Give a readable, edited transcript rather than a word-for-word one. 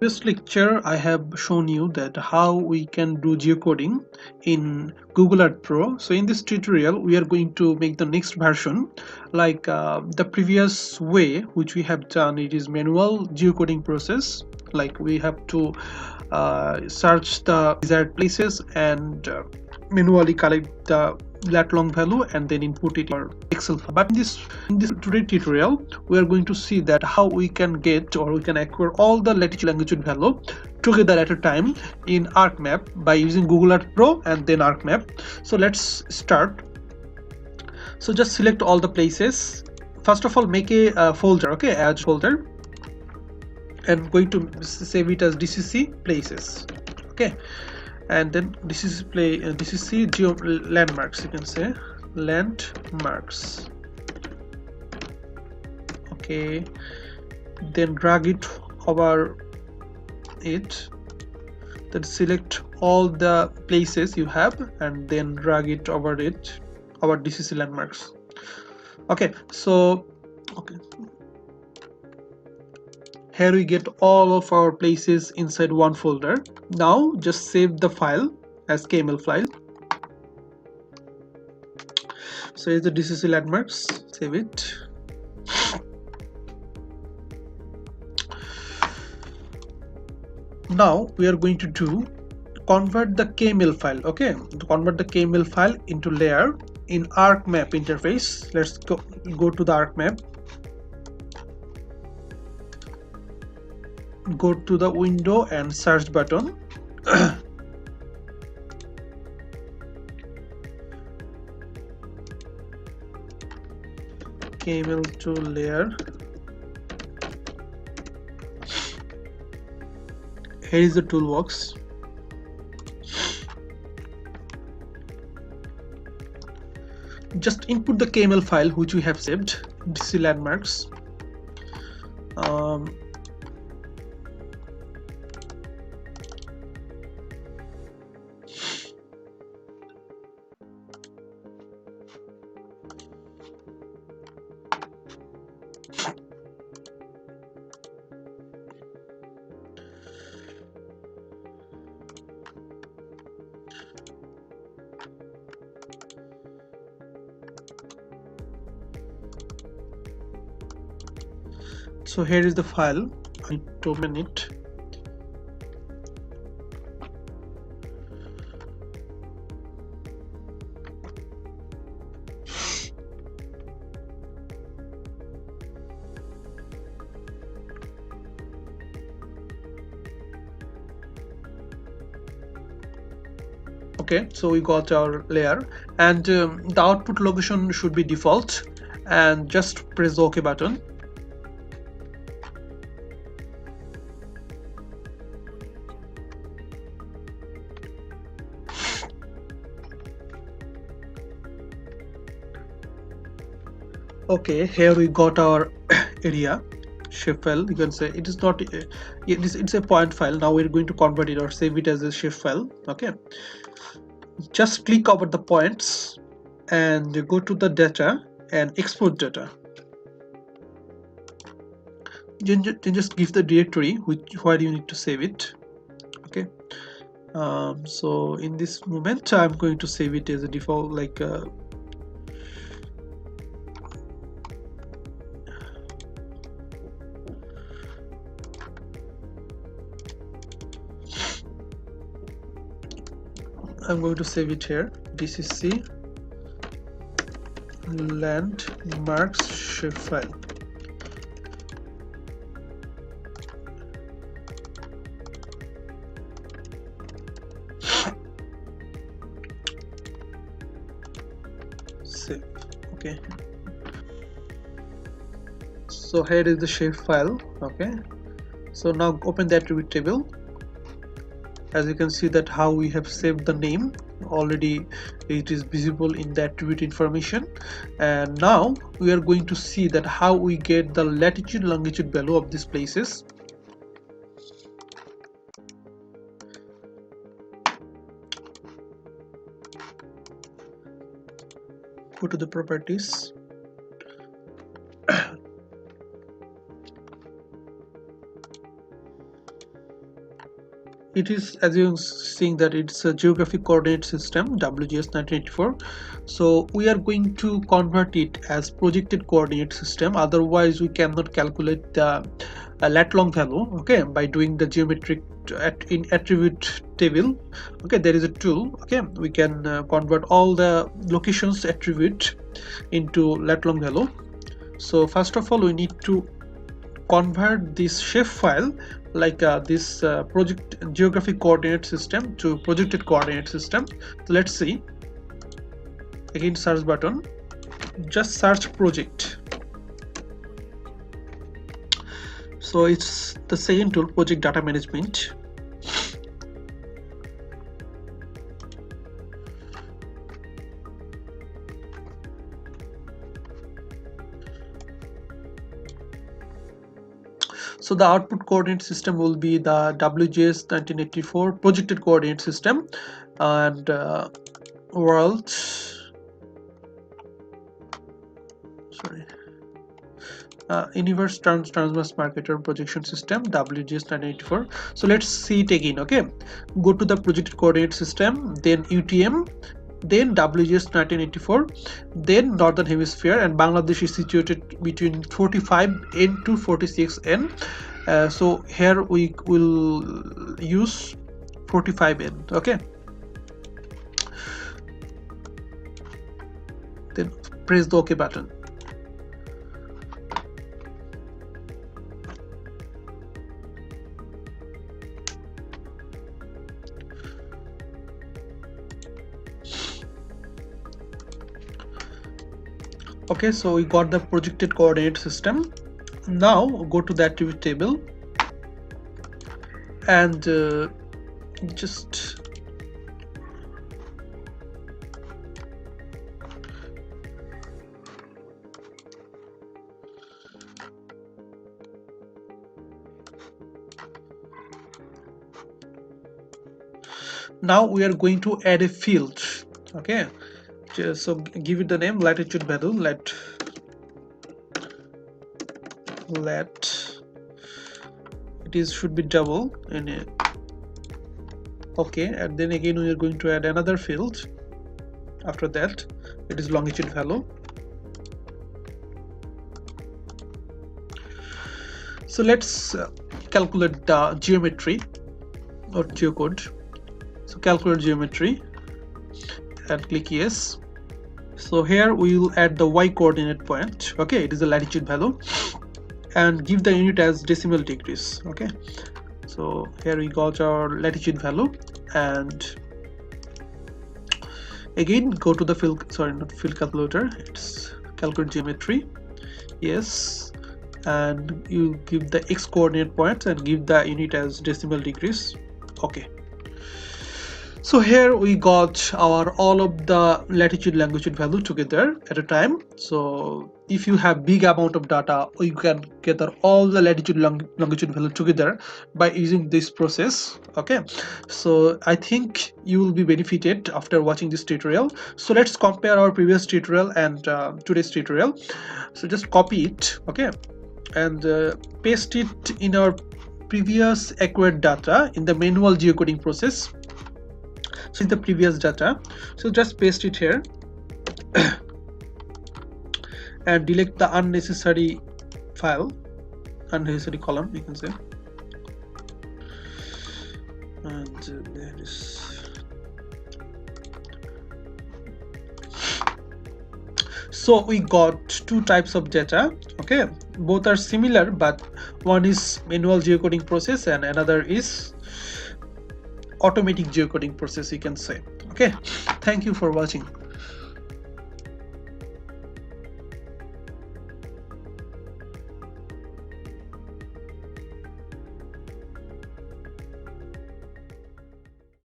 previous lecture I have shown you that how we can do geocoding in Google Earth Pro. So in this tutorial we are going to make the next version, like the previous way which we have done. It is manual geocoding process, like we have to search the desired places and manually collect the Lat-Long value and then input it in our Excel file. But in this today tutorial we are going to see that how we can get, or we can acquire, all the latitude longitude value together at a time in ArcMap by using Google Earth Pro and then ArcMap. So let's start. So just select all the places. First of all, make a folder, okay, as folder, and going to save it as DCC places, okay. And then DCC geo landmarks, you can say landmarks, okay. Then drag it over it, then select all the places you have and then drag it over it, our DCC landmarks, okay. So okay, here we get all of our places inside one folder. Now just save the file as KML file. So here's the DCC landmarks, save it. Now we are going to convert the KML file, okay, to convert the KML file into layer in ArcMap interface. Let's go to the ArcMap. Go to the window and search button. KML to layer. Here is the toolbox. Just input the KML file which we have saved, DC landmarks. So here is the file. I need to open it. Okay, so we got our layer, and the output location should be default, and just press the OK button. Okay, here we got our area shapefile. You can say it is not it's a point file. Now we're going to convert it or save it as a shapefile, okay. Just click over the points and go to the data and export data. Then just give the directory where you need to save it, okay. So in this moment I'm going to save it as a default, like I'm going to save it here, DCC landmarks shapefile. Save, okay. So here is the shapefile, okay. So now open the attribute table. As you can see that how we have saved the name already, it is visible in the attribute information. And now we are going to see that how we get the latitude longitude value of these places. Go to the properties. it is, as you're seeing, that it's a geographic coordinate system WGS 1984. So we are going to convert it as projected coordinate system, otherwise we cannot calculate the Lat-Long value, okay, by doing the geometric in attribute table. Okay, there is a tool, okay, we can convert all the locations attribute into Lat-Long value. So first of all, we need to convert this shapefile like this project geographic coordinate system to projected coordinate system. So let's see. Again, search button, just search project. So it's the second tool, project data management. So the output coordinate system will be the WGS 1984 projected coordinate system, and world, universe transverse marketer projection system WGS 1984. So let's see it again. Okay, go to the projected coordinate system, then UTM, then WGS 1984, then northern hemisphere, and Bangladesh is situated between 45N to 46N. So here we will use 45N. okay, then press the OK button. Okay, so we got the projected coordinate system. Now go to the attribute table and just now we are going to add a field. Okay, so give it the name latitude value, let it should be double in it. Okay, and then again we are going to add another field. After that, it is longitude value. So let's calculate the geometry or geocode. So calculate geometry and click yes. So here we will add the y coordinate point. Okay, it is the latitude value, and give the unit as decimal degrees. Okay, so here we got our latitude value, and again go to the field, sorry, not field calculator, it's calculate geometry. Yes, and you give the x coordinate points and give the unit as decimal degrees. Okay, so here we got our all of the latitude longitude value together at a time. So if you have big amount of data, you can gather all the latitude longitude value together by using this process. Okay, so I think you will be benefited after watching this tutorial. So let's compare our previous tutorial and today's tutorial. So just copy it, okay, and paste it in our previous acquired data in the manual geocoding process. So in the previous data, so just paste it here and delete the unnecessary file, unnecessary column, you can say. And there is, so we got two types of data. Okay, both are similar, but one is manual geocoding process and another is automatic geocoding process, you can say. Okay, thank you for watching.